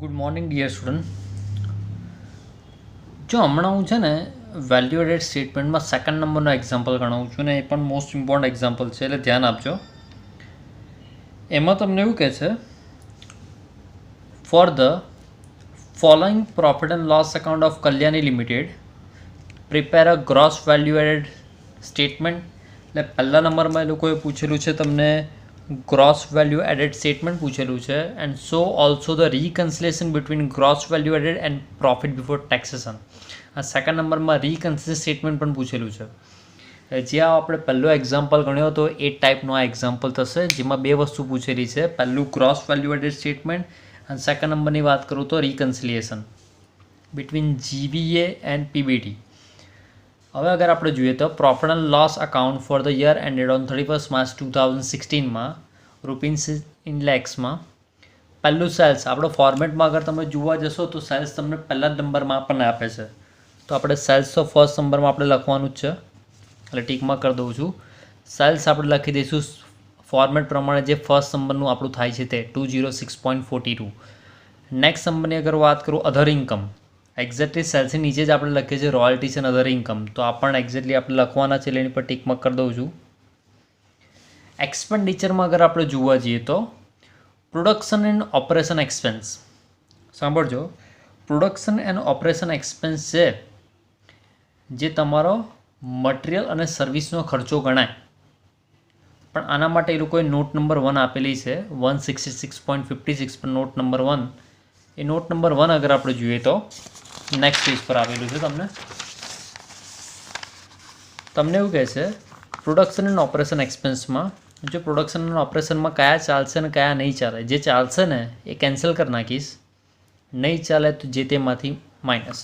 Good morning dear student. જો હમણાં હું છે ને વેલ્યુ એડેડ સ્ટેટમેન્ટમાં સેકન્ડ નંબરનો એક્ઝામ્પલ ગણાવું છું ને એ પણ મોસ્ટ ઇમ્પોર્ટન્ટ એક્ઝામ્પલ છે, એટલે ધ્યાન આપજો. એમાં તમને એવું કહે છે, for the following profit and loss account of Kalyani Limited prepare a gross value added statement. એટલે પહેલા નંબરમાં એ લોકોએ પૂછેલું છે તમને ગ્રોસ વેલ્યુ એડેડ સ્ટેટમેન્ટ પૂછેલું છે, and so also the reconciliation between gross value added and profit before taxation. આ સેકન્ડ નંબરમાં રીકન્સિલેશન સ્ટેટમેન્ટ પણ પૂછેલું છે. જે આપણે પહેલો એક્ઝામ્પલ ગણ્યો હતો એ ટાઈપનો આ એક્ઝામ્પલ થશે, જેમાં બે વસ્તુ પૂછેલી છે. પહેલું ગ્રોસ વેલ્યુ એડેડ સ્ટેટમેન્ટ અને સેકન્ડ નંબરની વાત કરું તો reconciliation between GVA and PBT. હવે અગર આપણે જોઈએ તો profit and loss account for the year ended on 31 March 2016માં રૂપીસ ઇન લેક્સમાં પહેલું સેલ્સ આપણો ફોર્મેટમાં અગર તમે જોવા જશો તો સેલ્સ તમને પહેલા જ નંબરમાં આપણને આપે છે. તો આપણે સેલ્સ તો ફર્સ્ટ નંબરમાં આપણે લખવાનું જ છે, એટલે ટીકમાં કરી દઉં છું. સેલ્સ આપણે લખી દઈશું ફોર્મેટ પ્રમાણે જે ફર્સ્ટ નંબરનું આપણું થાય છે તે 206.42. નેક્સ્ટ નંબરની અગર વાત કરું અધર ઇન્કમ, એક્ઝેક્ટલી સેલ્સની નીચે જ આપણે લખીએ છીએ રોયલ્ટીઝ એન્ડ અધર ઇન્કમ, તો આ પણ એક્ઝેક્ટલી આપણે લખવાના છે, એટલે એની પર ટીકમાં કરી દઉં છું. એક્સપેન્ડિચરમાં અગર આપણે જોવા જઈએ તો પ્રોડક્શન એન્ડ ઓપરેશન એક્સપેન્સ. સાંભળજો, પ્રોડક્શન એન્ડ ઓપરેશન એક્સપેન્સ છે જે તમારો મટીરિયલ અને સર્વિસનો ખર્ચો ગણાય, પણ આના માટે એ લોકોએ નોટ નંબર 1 આપેલી છે 166.56 પર નોટ નંબર 1. એ નોટ નંબર 1 અગર આપણે જોઈએ તો નેક્સ્ટ પેજ પર આવેલું છે. તમને એવું કહે છે પ્રોડક્શન એન્ડ ઓપરેશન એક્સપેન્સમાં જો પ્રોડક્શન એન્ડ ઓપરેશનમાં કયા ચાલશે ને કયા નહીં ચાલે. જે ચાલશે ને એ કેન્સલ કરી નાખીશ, નહીં ચાલે તો જે તેમાંથી માઇનસ.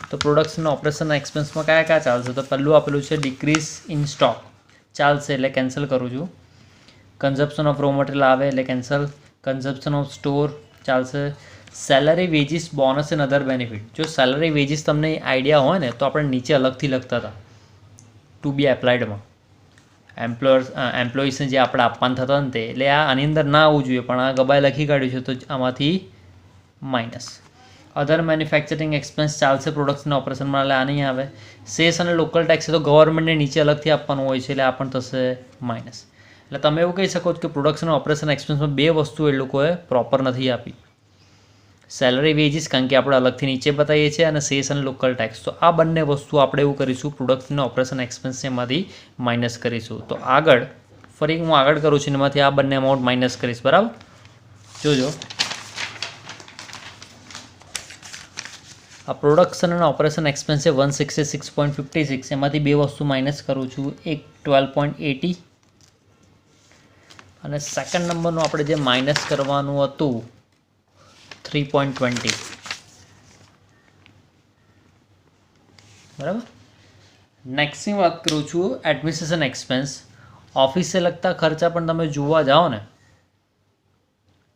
તો પ્રોડક્શન ઓપરેશન એક્સપેન્સમાં કયા કયા ચાલશે તો પહેલું આપેલું છે ડિક્રીઝ ઇન સ્ટોક, ચાલશે એટલે કેન્સલ કરું છું. કન્ઝપ્શન ઓફ રો મટીરિયલ આવે એટલે કેન્સલ. કન્ઝપ્શન ઓફ સ્ટોર ચાલશે. Salary veggies bonus and other benefit. જો સેલરી વેજીસ તમને આઈડિયા હોય ને તો આપણે નીચે અલગથી લખતા હતા ટુ બી એપ્લાઇડમાં એમ્પ્લોઈઝને જે આપણે આપવાના થતા ને તે, એટલે આની અંદર ના આવવું જોઈએ, પણ આ ગબાએ લખી કાઢ્યું છે તો આમાંથી માઇનસ. અધર મેન્યુફેક્ચરિંગ એક્સપેન્સ ચાલશે પ્રોડક્શન ઓપરેશનમાં, એટલે આ નહીં આવે. સેસ અને લોકલ ટેક્સ તો ગવર્મેન્ટને નીચે અલગથી આપવાનું હોય છે, એટલે આ પણ થશે માઇનસ. એટલે તમે એવું કહી શકો છો કે પ્રોડક્શન ઓપરેશન એક્સપેન્સમાં બે વસ્તુ એ લોકોએ પ્રોપર નથી આપી, સેલરી વેજીસ કારણ કે આપણે અલગથી નીચે બતાવીએ છીએ, અને સેસ અને લોકલ ટેક્સ. તો આ બંને વસ્તુ આપણે એવું કરીશું પ્રોડક્શન ઓપરેશન એક્સપેન્સ એમાંથી માઇનસ કરીશું. તો આગળ ફરી હું આગળ કરું છું, એમાંથી આ બંને અમાઉન્ટ માઇનસ કરીશ, બરાબર. જોજો આ પ્રોડક્શન અને ઓપરેશન એક્સપેન્સ છે 166.56, એમાંથી બે વસ્તુ માઇનસ કરું છું, એક 12.80 અને સેકન્ડ નંબરનું આપણે જે માઇનસ કરવાનું હતું 3.20, બરાબર. નેક્સ્ટની વાત કરું છું એડમિનિસ્ટ્રેશન એક્સપેન્સ. ઓફિસે લગતા ખર્ચા પણ તમે જોવા જાઓ ને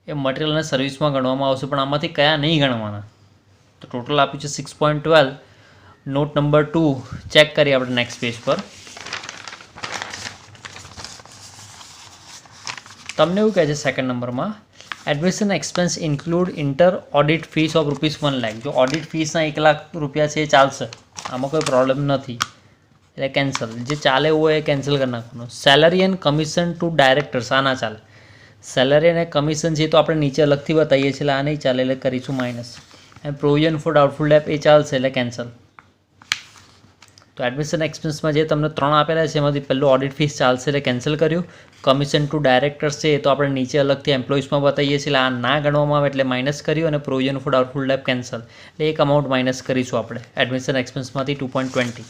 એ મટીરિયલ અને સર્વિસમાં ગણવામાં આવશે, પણ આમાંથી કયા નહીં ગણવાના. તો ટોટલ આપ્યું છે 6.12. નોટ નંબર 2 ચેક કરીએ આપણે નેક્સ્ટ પેજ પર. તમને એવું કહે છે સેકન્ડ નંબરમાં admission expense include inter audit fees of ₹1 lakh. જો ઓડિટ ફીસના 1 લાખ રૂપિયા છે એ ચાલશે, આમાં કોઈ પ્રોબ્લેમ નથી, એટલે કેન્સલ. જે ચાલે એવું હોય એ કેન્સલ કરી નાખવાનું. Salary and commission to directors, આ ના ચાલે. સેલરી અને કમિશન છે તો આપણે નીચે અલગથી બતાવીએ છીએ, એટલે આ નહીં ચાલે, એટલે કરીશું minus. And provision for doubtful debt એ ચાલશે, એટલે કેન્સલ. તો એડમિશન એક્સપેન્સમાં જે તમને 3 આપેલા છે એમાંથી પહેલું ઓડિટ ફીસ ચાલશે, એટલે કેન્સલ કર્યું. કમિશન ટુ ડાયરેક્ટર્સ છે એ તો આપણે નીચે અલગથી એમ્પ્લોઈઝમાં બતાવીએ છીએ, એટલે આ ના ગણવામાં આવે એટલે માઇનસ કર્યું. અને provision for doubtful debt cancel, એટલે એક અમાઉન્ટ માઇનસ કરીશું આપણે એડમિશન એક્સપેન્સમાંથી 2.20.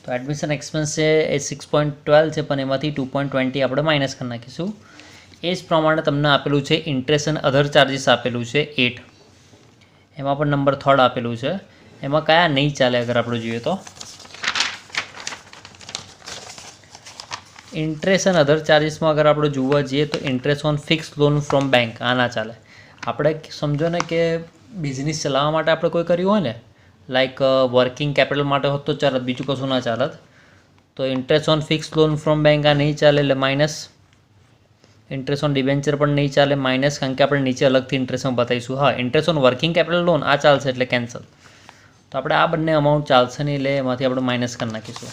તો એડમિશન એક્સપેન્સ છે એ 6.12 છે, પણ એમાંથી 2.20 આપણે માઇનસ કરી નાખીશું. એ જ પ્રમાણે તમને આપેલું છે ઇન્ટરેસ્ટ અને અધર ચાર્જીસ આપેલું છે 8, એમાં પણ નંબર 3 આપેલું છે. એમાં કયા નહીં ચાલે અગર આપણે જોઈએ તો ઇન્ટરેસ્ટ અને અધર ચાર્જીસમાં અગર આપણે જોવા જઈએ તો interest on fix loan from bank, આ ના ચાલે. આપણે સમજો ને કે બિઝનેસ ચલાવવા માટે આપણે કોઈ કર્યું હોય ને, લાઈક વર્કિંગ કેપિટલ માટે હોત તો ચાલત, બીજું કશું ના ચાલત. તો interest on fix loan from bank આ નહીં ચાલે, એટલે માઇનસ. ઇન્ટરેસ્ટ ઓન ડિબેન્ચર પણ નહીં ચાલે માઇનસ, કારણ કે આપણે નીચે અલગથી ઇન્ટરેસ્ટમાં બતાવીશું. હા, interest on working capital loan આ ચાલશે એટલે કેન્સલ. તો આપણે આ બંને અમાઉન્ટ ચાલશે નહીં એટલે એમાંથી આપણે માઇનસ કરી નાખીશું.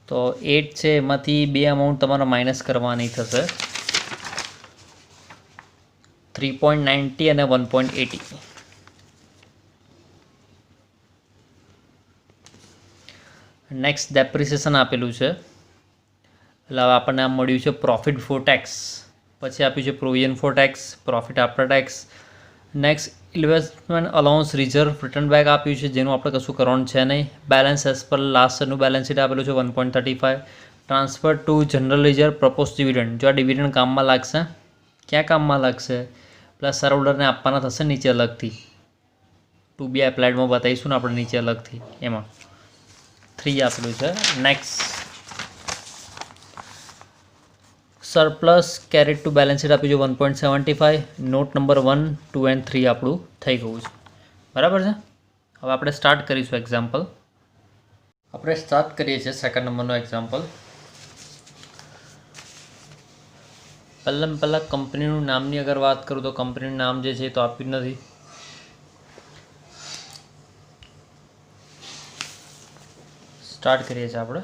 તો 8 છે એમાંથી બે અમાઉન્ટ તમારે માઇનસ કરવાની થશે, 3.90 અને 1.80. નેક્સ્ટ ડેપ્રિસિએશન આપેલું છે એટલે હવે આપણને આમ મળ્યું છે પ્રોફિટ ફોર ટેક્સ, પછી આપ્યું છે provision for tax, profit after tax. Next investment allowance reserve return back આપ્યું છે જેનું આપણે કશું કરવાનું છે નહીં. બેલેન્સ એઝ પર લાસ્ટ યરનું બેલેન્સ શીટ આપેલું છે 1.35. Transfer to general reserve propose dividend, જો આ ડિવિડન્ડ કામમાં લાગશે, ક્યાં કામમાં લાગશે, પ્લસ શેર હોલ્ડરને આપવાના થશે નીચે અલગથી, ટુ બી એપ્લાઇડમાં બતાવીશું ને આપણે નીચે અલગથી, એમાં 3 આપેલું છે. Next surplus carried to balance sheet આપ્યું છે 1.75. નોટ નંબર 1, 2 and 3 આપણું થઈ ગયું છે. બરાબર છે. હવે આપણે સ્ટાર્ટ કરીશું એક્ઝામ્પલ. આપણે સ્ટાર્ટ કરીએ છીએ સેકન્ડ નંબરનો એક્ઝામ્પલ. પહેલાં કંપનીનું નામની અગર વાત કરું તો કંપનીનું નામ જે છે તો આપ્યું નથી. સ્ટાર્ટ કરીએ છીએ આપણે.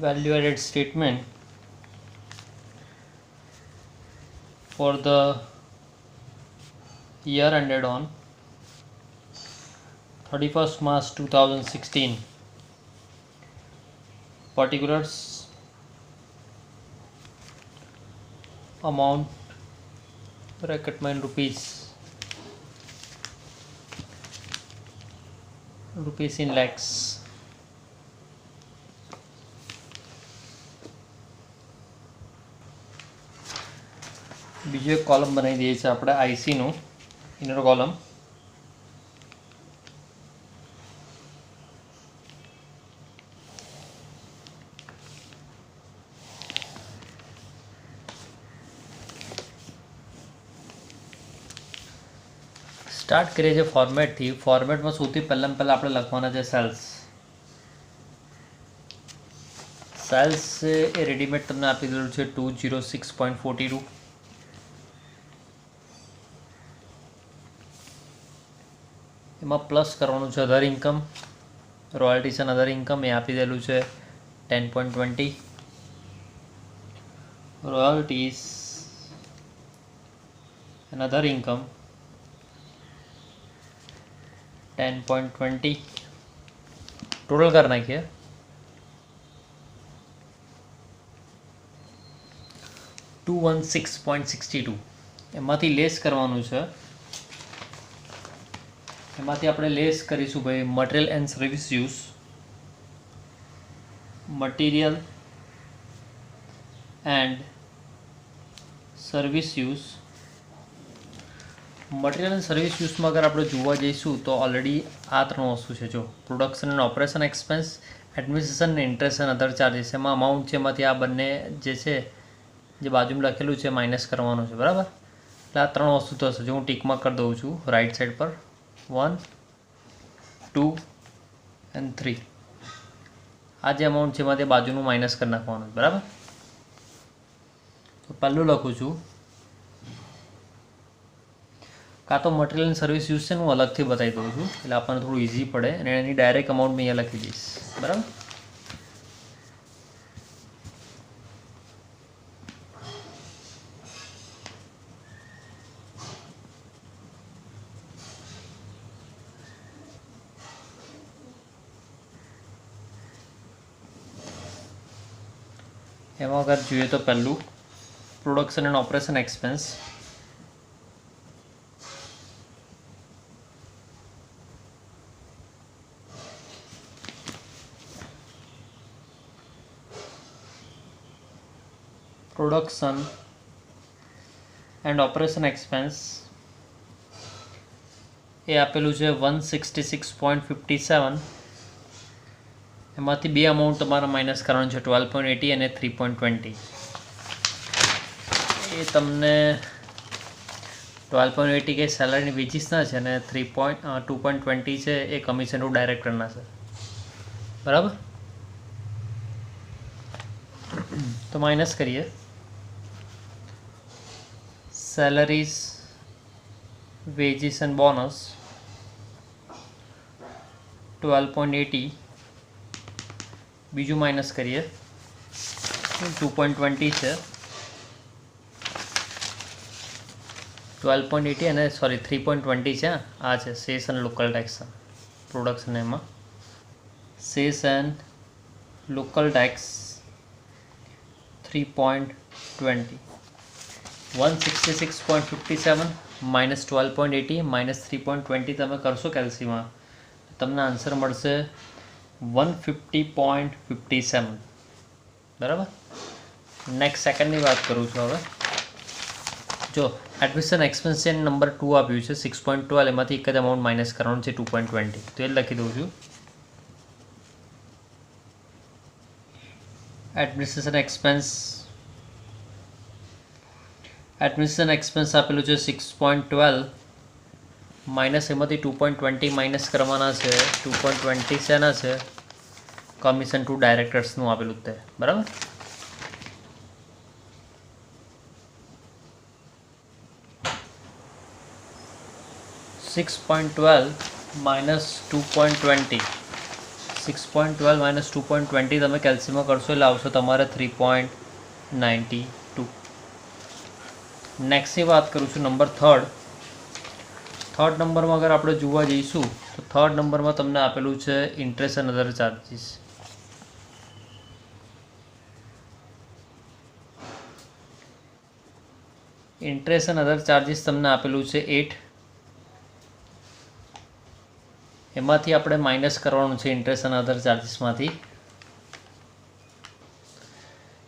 value added statement for the year ended on 31st March 2016. Particulars: amount bracket में rupees in lakhs. બીજો એક કોલમ બનાવી દઈએ છીએ આપણે આઈસીનું ઇનર કોલમ. સ્ટાર્ટ કરીએ છીએ ફોર્મેટથી. ફોર્મેટમાં સૌથી પહેલાં આપણે લખવાના છે સેલ્સ. સેલ્સ એ રેડીમેડ તમને આપી દીધું છે 206.42. એમાં પ્લસ કરવાનું છે અધર ઇન્કમ, રોયલ્ટીઝ એન્ડ અધર ઇન્કમ એ આપી દેલું છે 10.20. રોયલ્ટીઝ એન્ડ અધર ઇન્કમ 10.20. ટોટલ કરી નાખીએ. $216.62 એમાંથી લેસ કરવાનું છે. એમાંથી આપણે લેસ કરીશું ભાઈ material and service use. Material and service use. Material and service યુઝમાં અગર આપણે જોવા જઈશું તો ઓલરેડી આ 3 વસ્તુ છે. જો production and operation expense, administration અને ઇન્ટરેસ્ટ એન્ડ અધર ચાર્જીસ, એમાં અમાઉન્ટ છે એમાંથી આ બંને જે છે જે બાજુમાં લખેલું છે માઇનસ કરવાનું છે. બરાબર. એટલે આ 3 વસ્તુ થશે. જો હું ટીકમાં કરી દઉં છું રાઈટ સાઈડ પર 1, 2 and 3. આ જે અમાઉન્ટ છે એમાંથી બાજુનું માઇનસ કરી નાખવાનું છે. બરાબર. તો પહેલું લખું છું, કાં તો મટીરિયલ એન્ડ સર્વિસ યુઝ છે હું અલગથી બતાવી દઉં છું એટલે આપણને થોડું ઇઝી પડે, અને એની ડાયરેક્ટ અમાઉન્ટ મેં અહીંયા લખી દઈશ. બરાબર. એમાં અગર જોઈએ તો પહેલું production and operation expense. Production and operation expense એ આપેલું છે 166.57. એમાંથી બે અમાઉન્ટ તમારે માઇનસ કરવાનું છે 12.80 અને 3.20. એ તમને 12.80 કે સેલરી વેજીસના છે ને 2.20 છે એ કમિશન ટુ ડાયરેક્ટરના છે, બરાબર. તો માઇનસ કરીએ. સેલરીઝ, વેજીસ એન્ડ બોનસ 12.80, બીજું માઇનસ કરીએ 2.20 છે, 12.80 અને સોરી 3.20 છે. આ છે cess and local tax production, એમાં cess and local tax 3.20, 166.57 minus 12.80 minus 3.20 તમે કરશો કેલ્સીમાં, તમને આન્સર મળશે 150.57, બરાબર. નેક્સ્ટ સેકન્ડની વાત કરું છું હવે. જો એડમિશન એક્સપેન્સ છે નંબર 2 આપ્યું છે 6.12, એમાંથી એક જ અમાઉન્ટ માઇનસ કરવાનું છે 2.20, તો એ લખી દઉં છું. એડમિનિસ્ટ્રેશન એક્સપેન્સ આપેલું છે 6.12, માઇનસ એમાંથી 2.20 માઇનસ કરવાના છે. 2.20 શેના છે? કમિશન ટુ ડાયરેક્ટર્સનું આપેલું તે, બરાબર. $6.12 માઇનસ 2.20, 6.12 માઇનસ 2.20 તમે કેલ્સીમાં કરશો એટલે આવશો તમારે 3.92. નેક્સ્ટની વાત કરું છું નંબર થર્ડ નંબરમાં અગર આપણે જોવા જઈશું તો થર્ડ નંબરમાં તમને આપેલું છે interest and other charges. Interest and other charges તમને આપેલું છે 8, એમાંથી આપણે માઇનસ કરવાનું છે ઇન્ટરેસ્ટ એન્ડ અધર ચાર્જીસમાંથી.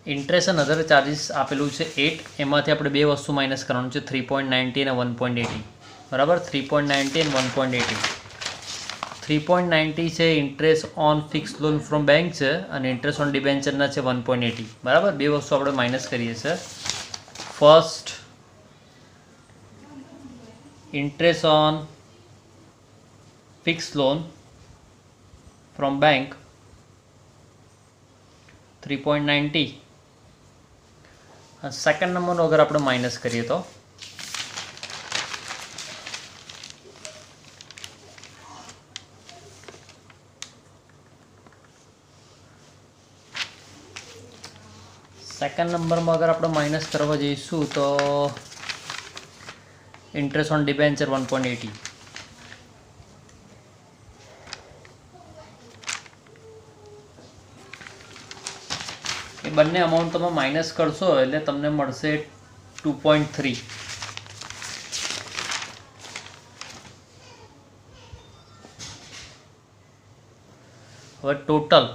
ઇન્ટરેસ્ટ એન્ડ અધર ચાર્જીસ આપેલું છે 8, એમાંથી આપણે બે વસ્તુ માઇનસ કરવાનું છે 3.90 અને 1.80, બરાબર. 3.90 અને 1.80. 3.90 છે interest on fix loan from bank છે અને ઇન્ટરેસ્ટ ઓન ડિબેન્ચરના છે 1.80, બરાબર. બે વસ્તુ આપણે માઇનસ કરીએ છીએ. First, interest on fix loan from bank 3.90. Second નંબરનો અગર આપણે માઇનસ કરીએ તો સેકન્ડ નંબરમાં અગર આપણે માઇનસ કરવા જઈશું તો ઇન્ટરેસ્ટ ઓન ડિબેન્ચર 1.80. એ બંને અમાઉન્ટ તમે માઇનસ કરશો એટલે તમને મળશે 2.3. હવે total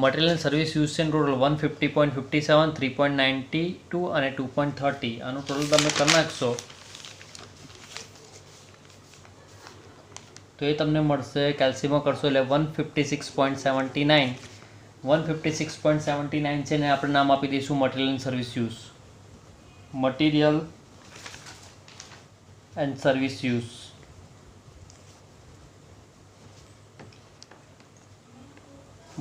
material and service use છે ટોટલ 150.57, 3.92 અને 2.30. આનું ટોટલ તમે કરી નાખશો તો એ તમને મળશે કેલ્સીમાં કરશો એટલે 156.79. 156.79 છે ને આપણે નામ આપી દઈશું material and service use. Material and service use.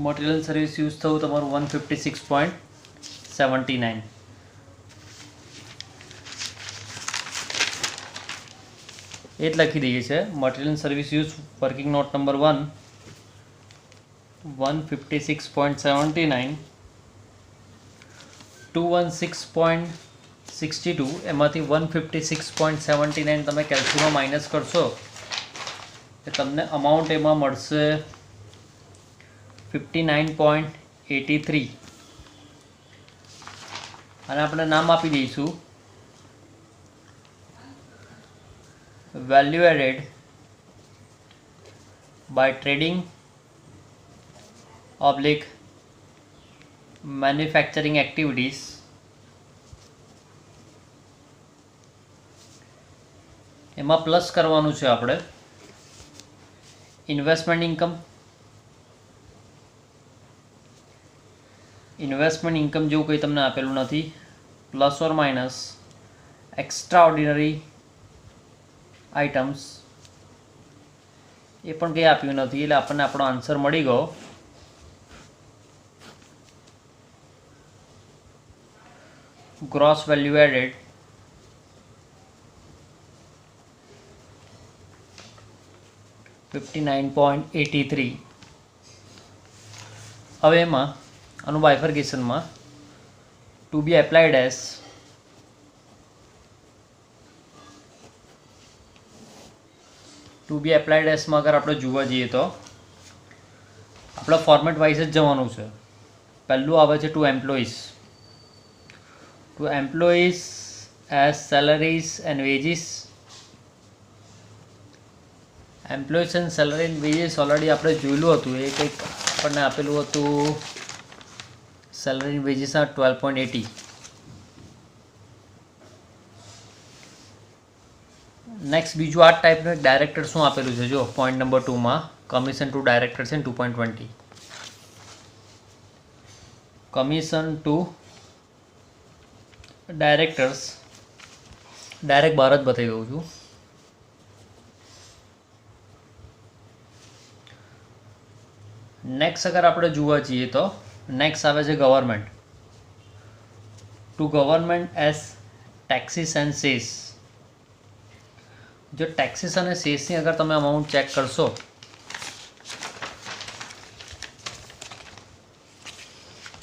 Material and service use થયું તમારું 156.79. એ જ લખી દઈએ છીએ. Material and service use working note number 1 156.79, 216.62, એમાંથી 156.79 તમે કેલ્સીમાં માઇનસ કરશો એ તમને અમાઉન્ટ એમાં મળશે 59.83 અને આપણે નામ આપી દઈશું value added by trading oblique manufacturing activities એમાં પ્લસ કરવાનું છે આપણે ઇન્વેસ્ટમેન્ટ ઇન્કમ જેવું કંઈ તમને આપેલું નથી. Plus or minus extraordinary items એ પણ કંઈ આપ્યું નથી, એટલે આપણને આપણો આન્સર મળી ગયો. Gross value added $59.83. હવે એમાં આનું બાયફર્ગેશનમાં ટુ બી એપ્લાઇડ એઝ માં અગર આપણે જોવા જઈએ તો આપણે ફોર્મેટ વાઇઝ જ જવાનું છે. પહેલું આવે છે to employees as salaries and wages. Employees and salary and wages already આપણે જોયેલું હતું, એ કંઈક આપણને આપેલું હતું સેલરી એન્ડ વેજીસના 12.80. નેક્સ્ટ બીજું આ ટાઈપનું એક ડાયરેક્ટર શું આપેલું છે, જો પોઈન્ટ નંબર 2માં commission to directors in 2.20. Commission to directors direct બહાર જ બતાવી દઉં છું. નેક્સ્ટ અગર આપણે જોવા જઈએ તો નેક્સ્ટ આવે છે government. To government as taxes and cess. જો ટેક્સીસ અને સેસની અગર તમે અમાઉન્ટ ચેક કરશો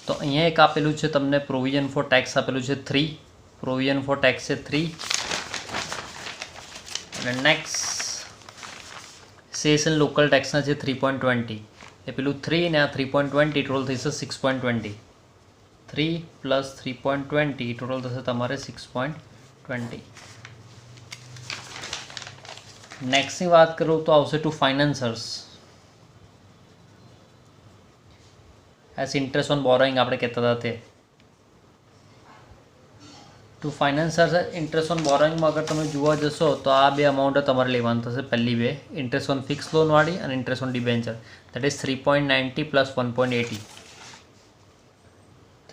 તો અહીંયા એક આપેલું છે તમને પ્રોવિઝન ફોર ટેક્સ આપેલું છે 3, પ્રોવિઝન ફોર ટેક્સ છે 3, અને નેક્સ્ટ સેસ એન્ડ લોકલ ટેક્સના છે 3.20. એ પેલું 3 ને આ 3.20 ટોટલ થશે 6.20. 3 પ્લસ 3.20 ટોટલ થશે તમારે 6.20. નેક્સ્ટની વાત કરું તો આવશે to financiers as interest on borrowing આપણે કહેતા હતા તે. ટુ ફાઇનાન્સર્સ ઇન્ટરેસ્ટ ઓન બોરોઈંગમાં અગર તમે જોવા જશો તો આ બે અમાઉન્ટ તમારે લેવાનું થશે. પહેલી બે ઇન્ટરેસ્ટ ઓન ફિક્સ લોનવાળી અને interest on debenture, that is 3.90 plus 1.80.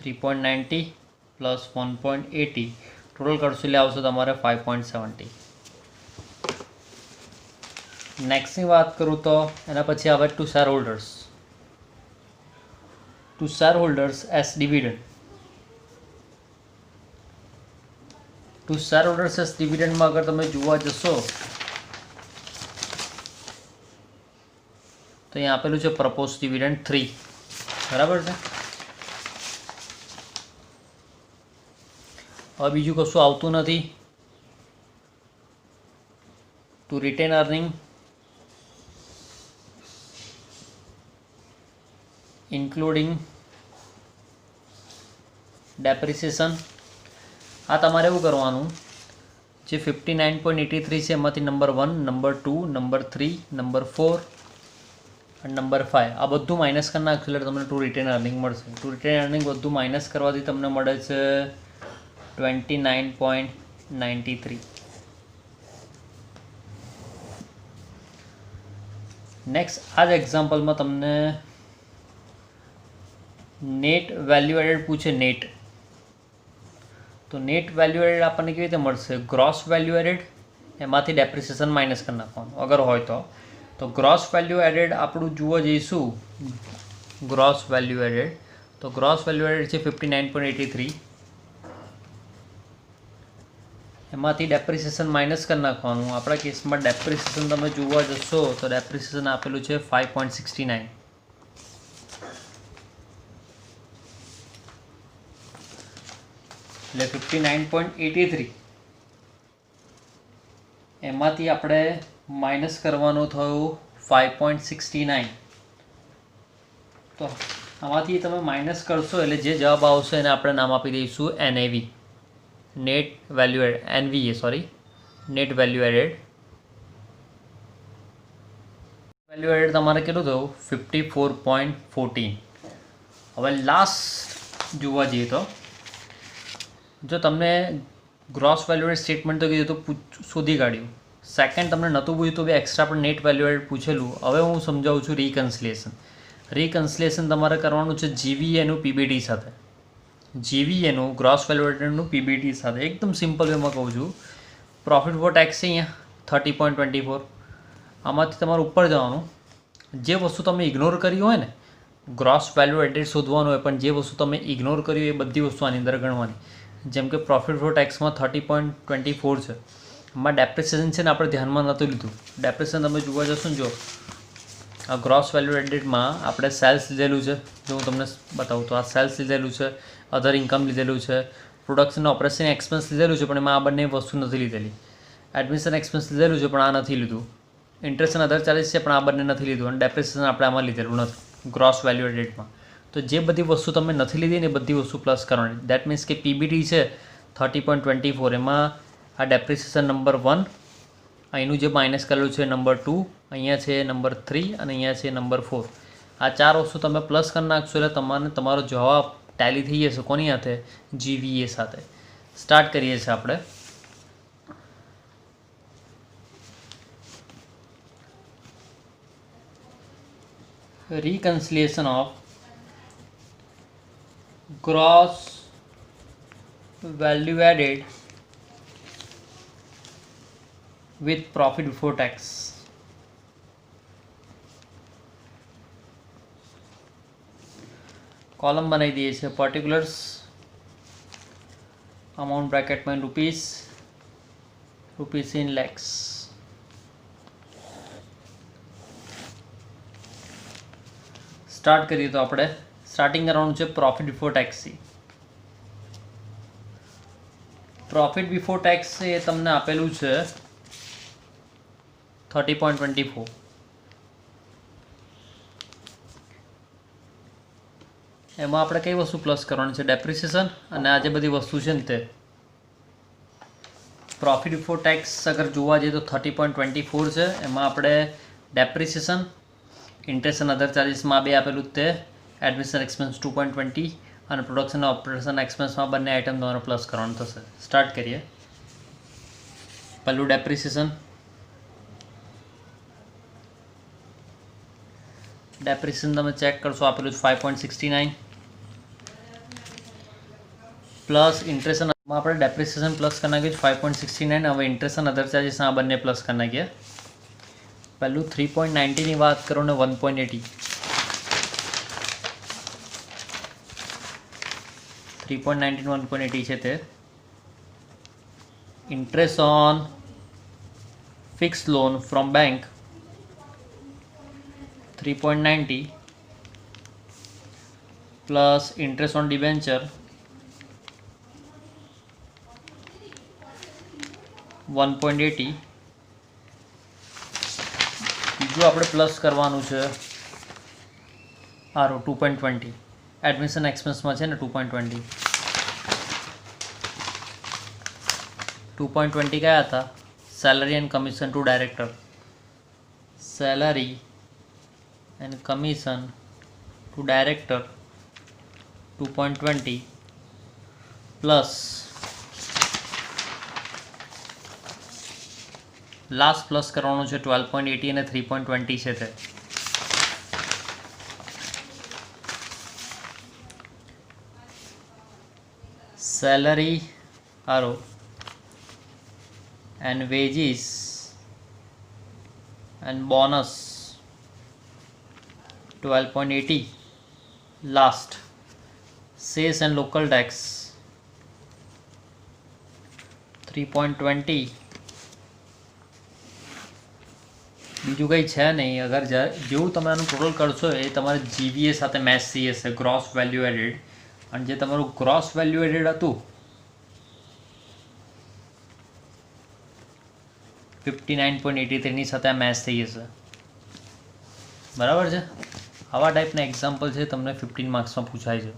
3.90 plus 1.80 total કરશું એટલે આવશે તમારે 5.70. નેક્સ્ટની વાત કરું તો એના પછી આવે to shareholders. To shareholders as dividend. To shareholders as ડિવિડન્ડમાં અગર તમે જોવા જશો તો અહીંયા આપેલું છે પ્રપોઝ ડિવિડન્ડ 3, બરાબર છે. હવે બીજું કશું આવતું નથી. To retained earning including depreciation. આ તમારે એવું કરવાનું, જે 59.83 છે એમાંથી નંબર 1, નંબર 2, નંબર 3, નંબર 4 અને નંબર 5 આ બધું માઇનસ કરી નાખશું એટલે તમને ટુ રિટેન અર્નિંગ મળશે. ટુ રિટેન અર્નિંગ બધું માઇનસ કરવાથી તમને મળે છે 29.93. નેક્સ્ટ આ જ એક્ઝામ્પલમાં તમને નેટ વેલ્યુ એડેડ પૂછે. નેટ તો નેટ વેલ્યુ એડેડ આપણને કેવી રીતે મળશે, ગ્રોસ વેલ્યુ એડેડ એમાંથી ડેપ્રિસિએશન માઇનસ કરી નાખવાનું અગર હોય તો ગ્રોસ વેલ્યુ એડેડ આપણું જોવા જઈશું. ગ્રોસ વેલ્યુ એડેડ તો ગ્રોસ વેલ્યુ એડેડ છે 59.83, એમાંથી ડેપ્રિસિએશન માઇનસ કરી નાખવાનું. આપણા કેસમાં ડેપ્રિસિએશન તમે જોવા જશો તો ડેપ્રિસિએશન આપેલું છે 5.69. એટલે 59.83 એમાંથી આપણે માઇનસ કરવાનું થયું 5.69. તો આમાંથી તમે માઇનસ કરશો એટલે જે જવાબ આવશે એને આપણે નામ આપી દઈશું NAV, net value add, NVA net value added. Value added તમારે કેટલું થયું 54.14. હવે લાસ્ટ જોવા જઈએ તો જો તમને ગ્રોસ વેલ્યુ એડ સ્ટેટમેન્ટ તો કીધું તો શોધી કાઢ્યું. સેકન્ડ તમને નહોતું પૂછ્યું તો બી એક્સ્ટ્રા પણ નેટ વેલ્યુ એડ પૂછેલું. હવે હું સમજાવું છું રિકન્સિલિએશન. રિકન્સિલિએશન તમારે કરવાનું છે GVA એનું PBT સાથે. જીવીએનું ગ્રોસ વેલ્યુ એડેડનું પીબીટી સાથે એકદમ સિમ્પલ વેમાં કહું છું. પ્રોફિટ બિફોર ટેક્સ છે અહીંયા 30.24. આમાંથી તમારે ઉપર જવાનું. જે વસ્તુ તમે ઇગ્નોર કરી હોય ને, ગ્રોસ વેલ્યુ એડેડ શોધવાનું હોય, પણ જે વસ્તુ તમે ઇગ્નોર કરી હોય એ બધી વસ્તુ આની અંદર ગણવાની. જેમ કે પ્રોફિટ બિફોર ટેક્સમાં 30.24 છે, એમાં ડેપ્રિસિએશન છે ને આપણે ધ્યાનમાં નહોતું લીધું. ડેપ્રિસિએશન તમે જોવા જશો ને, જો આ ગ્રોસ વેલ્યુ એડેડમાં આપણે સેલ્સ લીધેલું છે. જો હું તમને બતાવું તો આ સેલ્સ લીધેલું છે, અધર ઇન્કમ લીધેલું છે, પ્રોડક્શન ઓપરેશન એક્સપેન્સ લીધેલું છે, પણ એમાં આ બંને વસ્તુ નથી લીધેલી. એડમિશન એક્સપેન્સ લીધેલું છે, પણ આ નથી લીધું. ઇન્ટરેસ્ટ અને અધર ચાર્જીસ છે, પણ આ બંને નથી લીધું. અને ડેપ્રિસિએશન આપણે આમાં લીધેલું નથી ગ્રોસ વેલ્યુ એડેડમાં. તો જે બધી વસ્તુ તમે નથી લીધી ને એ બધી વસ્તુ પ્લસ કરવાની. દેટ મીન્સ કે પીબીટી છે 30.24, એમાં આ ડેપ્રિસિએશન નંબર 1, અહીંનું જે માઇનસ કરેલું છે નંબર 2, અહીંયા છે નંબર 3 અને અહીંયા છે નંબર 4. આ 4 વસ્તુ તમે પ્લસ કરી નાખશો એટલે તમારો જવાબ ટેલી થઈ જશે. કોની સાથે? જીવીએ સાથે. સ્ટાર્ટ કરીએ છીએ આપણે. reconciliation of gross value added with profit before tax. Column बनाई दिए છે particulars, amount bracket में rupees in lakhs. સ્ટાર્ટ કરીએ તો આપણે સ્ટાર્ટિંગ કરવાનું છે પ્રોફિટ બિફોર ટેક્સથી. પ્રોફિટ બિફોર ટેક્સ એ તમને આપેલું છે 30.24. એમાં આપણે કઈ વસ્તુ પ્લસ કરવાની છે? ડેપ્રિસિએશન અને આ જે બધી વસ્તુ છે ને તે. પ્રોફિટ બિફોર ટેક્સ અગર જોવા જઈએ તો 30.24 છે. એમાં આપણે ડેપ્રિસિએશન, ઇન્ટરેસ્ટ અને અધર ચાર્જીસમાં બે આપેલું તે, એડમિશન એક્સપેન્સ 2.20 અને પ્રોડક્શન ઓપરેશન એક્સપેન્સમાં બંને આઇટમ તમારે પ્લસ કરવાનું થશે. સ્ટાર્ટ કરીએ. પહેલું ડેપ્રિસિએશન. ડેપ્રિસિએશન તમે ચેક કરશો આપેલું 5.69 પ્લસ ઇન્ટરેસ્ટ માં આપણે ડેપ્રિસિએશન પ્લસ કરી નાખ્યું 5.69. હવે ઇન્ટરેસ્ટ અને અધર ચાર્જીસ આ બંને પ્લસ કરી નાખીએ. પહેલું 3.90 ની વાત કરો ને 1.80. 3.90 1.80 છે તે. Interest on fixed loan from bank 3.90 plus interest on debenture 1.80. બીજું આપણે પ્લસ કરવાનું છે આરો 2.20. એડમિશન એક્સપેન્સમાં છે ને 2.20. 2.20 કયા હતા? Salary and commission to director. Salary and commission to director 2.20 plus last plus કરવાનું છે 12.80 અને 3.20 છે તે. સેલરી આરો and wages and bonus 12.80. Last cess and local tax 3.20. બીજું કંઈ છે નહીં. અગર જેવું તમે આનું ટોટલ કરશો એ તમારે જીવીએ સાથે મેચ થઈ જશે, ગ્રોસ વેલ્યુ એડેડ. અને જે તમારું ગ્રોસ વેલ્યુ એડેડ હતું 59.83 ની સાથે મેચ થઈ જશે. બરાબર છે. આવા ટાઈપના એક્ઝામ્પલ છે તમને 15 માર્ક્સમાં પૂછાય છે.